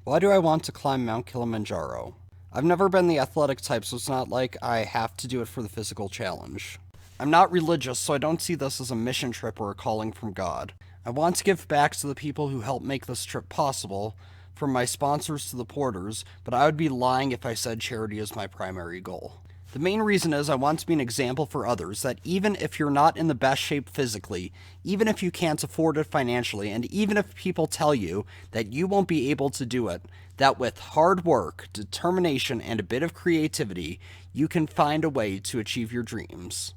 Why do I want to climb Mount Kilimanjaro? I've never been the athletic type, so it's not like I have to do it for the physical challenge. I'm not religious, so I don't see this as a mission trip or a calling from God. I want to give back to the people who helped make this trip possible, from my sponsors to the porters, but I would be lying if I said charity is my primary goal. The main reason is I want to be an example for others that even if you're not in the best shape physically, even if you can't afford it financially, and even if people tell you that you won't be able to do it, that with hard work, determination, and a bit of creativity, you can find a way to achieve your dreams.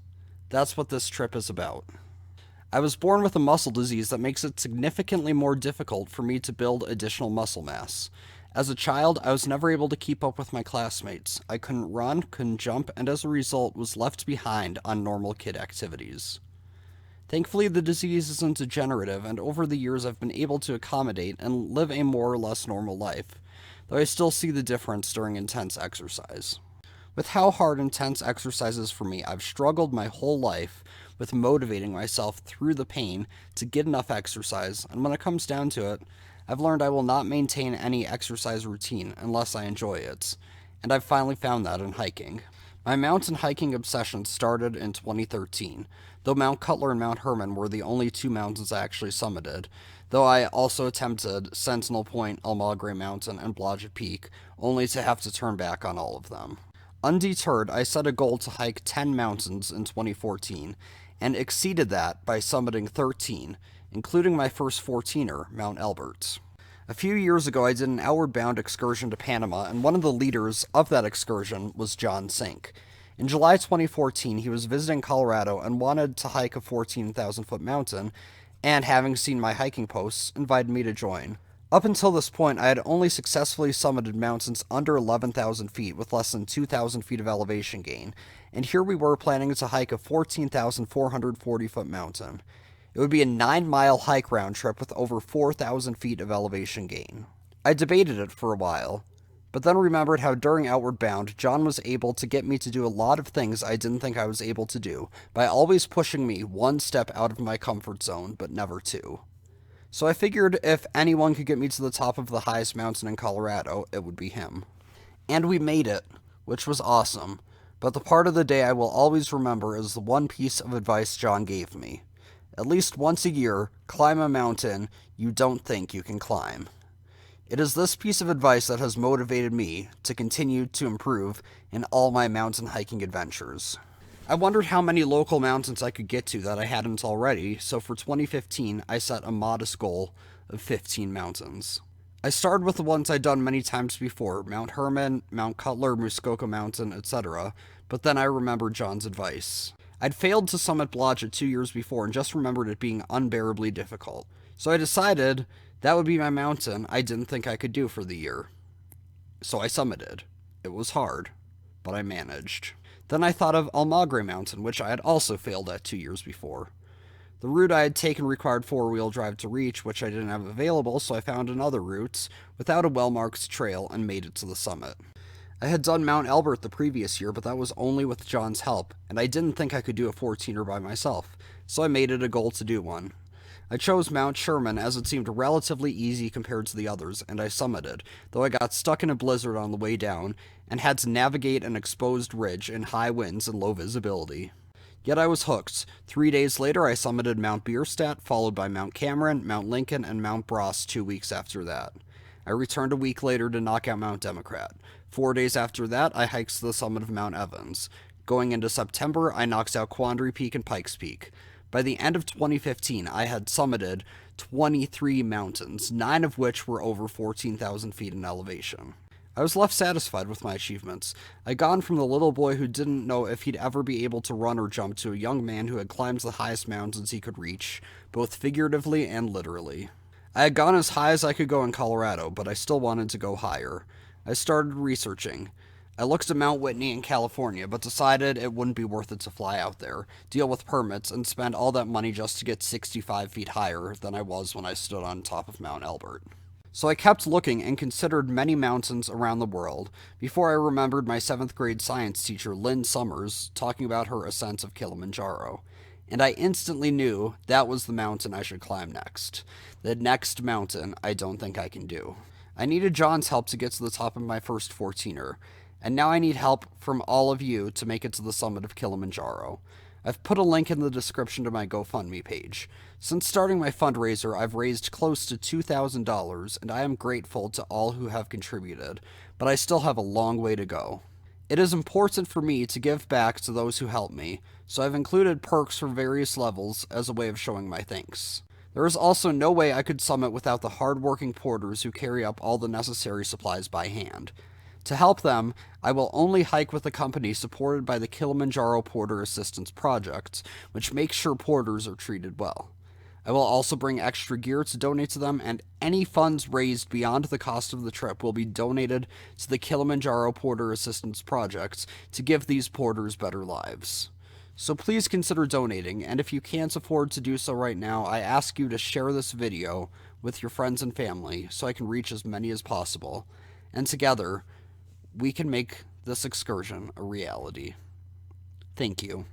That's what this trip is about. I was born with a muscle disease that makes it significantly more difficult for me to build additional muscle mass. As a child, I was never able to keep up with my classmates. I couldn't run, couldn't jump, and as a result was left behind on normal kid activities. Thankfully, the disease isn't degenerative, and over the years I've been able to accommodate and live a more or less normal life, though I still see the difference during intense exercise. With how hard intense exercise is for me, I've struggled my whole life with motivating myself through the pain to get enough exercise, and when it comes down to it, I've learned I will not maintain any exercise routine unless I enjoy it, and I've finally found that in hiking. My mountain hiking obsession started in 2013, though Mount Cutler and Mount Herman were the only two mountains I actually summited, though I also attempted Sentinel Point, Almagre Mountain, and Blodgett Peak, only to have to turn back on all of them. Undeterred, I set a goal to hike 10 mountains in 2014, and exceeded that by summiting 13, including my first 14er, Mount Elbert. A few years ago, I did an outward bound excursion to Panama, and one of the leaders of that excursion was John Sink. In July 2014, he was visiting Colorado and wanted to hike a 14,000-foot mountain, and having seen my hiking posts, invited me to join. Up until this point, I had only successfully summited mountains under 11,000 feet with less than 2,000 feet of elevation gain, and here we were planning to hike a 14,440-foot mountain. It would be a 9-mile hike round trip with over 4,000 feet of elevation gain. I debated it for a while, but then remembered how during Outward Bound, John was able to get me to do a lot of things I didn't think I was able to do, by always pushing me one step out of my comfort zone, but never two. So I figured if anyone could get me to the top of the highest mountain in Colorado, it would be him. And we made it, which was awesome, but the part of the day I will always remember is the one piece of advice John gave me. At least once a year, climb a mountain you don't think you can climb. It is this piece of advice that has motivated me to continue to improve in all my mountain hiking adventures. I wondered how many local mountains I could get to that I hadn't already, so for 2015 I set a modest goal of 15 mountains. I started with the ones I'd done many times before, Mount Herman, Mount Cutler, Muskoka Mountain, etc., but then I remembered John's advice. I'd failed to summit Blodgett 2 years before and just remembered it being unbearably difficult, so I decided that would be my mountain I didn't think I could do for the year. So I summited. It was hard, but I managed. Then I thought of Almagre Mountain, which I had also failed at 2 years before. The route I had taken required four-wheel drive to reach, which I didn't have available, so I found another route without a well-marked trail and made it to the summit. I had done Mount Elbert the previous year, but that was only with John's help, and I didn't think I could do a 14er by myself, so I made it a goal to do one. I chose Mount Sherman as it seemed relatively easy compared to the others, and I summited, though I got stuck in a blizzard on the way down and had to navigate an exposed ridge in high winds and low visibility. Yet I was hooked. 3 days later, I summited Mount Bierstadt, followed by Mount Cameron, Mount Lincoln, and Mount Bross 2 weeks after that. I returned a week later to knock out Mount Democrat. 4 days after that, I hiked to the summit of Mount Evans. Going into September, I knocked out Quandary Peak and Pikes Peak. By the end of 2015, I had summited 23 mountains, 9 of which were over 14,000 feet in elevation. I was left satisfied with my achievements. I'd gone from the little boy who didn't know if he'd ever be able to run or jump to a young man who had climbed the highest mountains he could reach, both figuratively and literally. I had gone as high as I could go in Colorado, but I still wanted to go higher. I started researching. I looked at Mount Whitney in California, but decided it wouldn't be worth it to fly out there, deal with permits, and spend all that money just to get 65 feet higher than I was when I stood on top of Mount Elbert. So I kept looking and considered many mountains around the world before I remembered my 7th grade science teacher, Lynn Summers, talking about her ascent of Kilimanjaro. And I instantly knew that was the mountain I should climb next. The next mountain I don't think I can do. I needed John's help to get to the top of my first 14er, and now I need help from all of you to make it to the summit of Kilimanjaro. I've put a link in the description to my GoFundMe page. Since starting my fundraiser, I've raised close to $2,000, and I am grateful to all who have contributed, but I still have a long way to go. It is important for me to give back to those who help me, so I've included perks for various levels as a way of showing my thanks. There is also no way I could summit without the hard-working porters who carry up all the necessary supplies by hand. To help them, I will only hike with a company supported by the Kilimanjaro Porter Assistance Project, which makes sure porters are treated well. I will also bring extra gear to donate to them, and any funds raised beyond the cost of the trip will be donated to the Kilimanjaro Porter Assistance Project to give these porters better lives. So please consider donating, and if you can't afford to do so right now, I ask you to share this video with your friends and family so I can reach as many as possible. And together, we can make this excursion a reality. Thank you.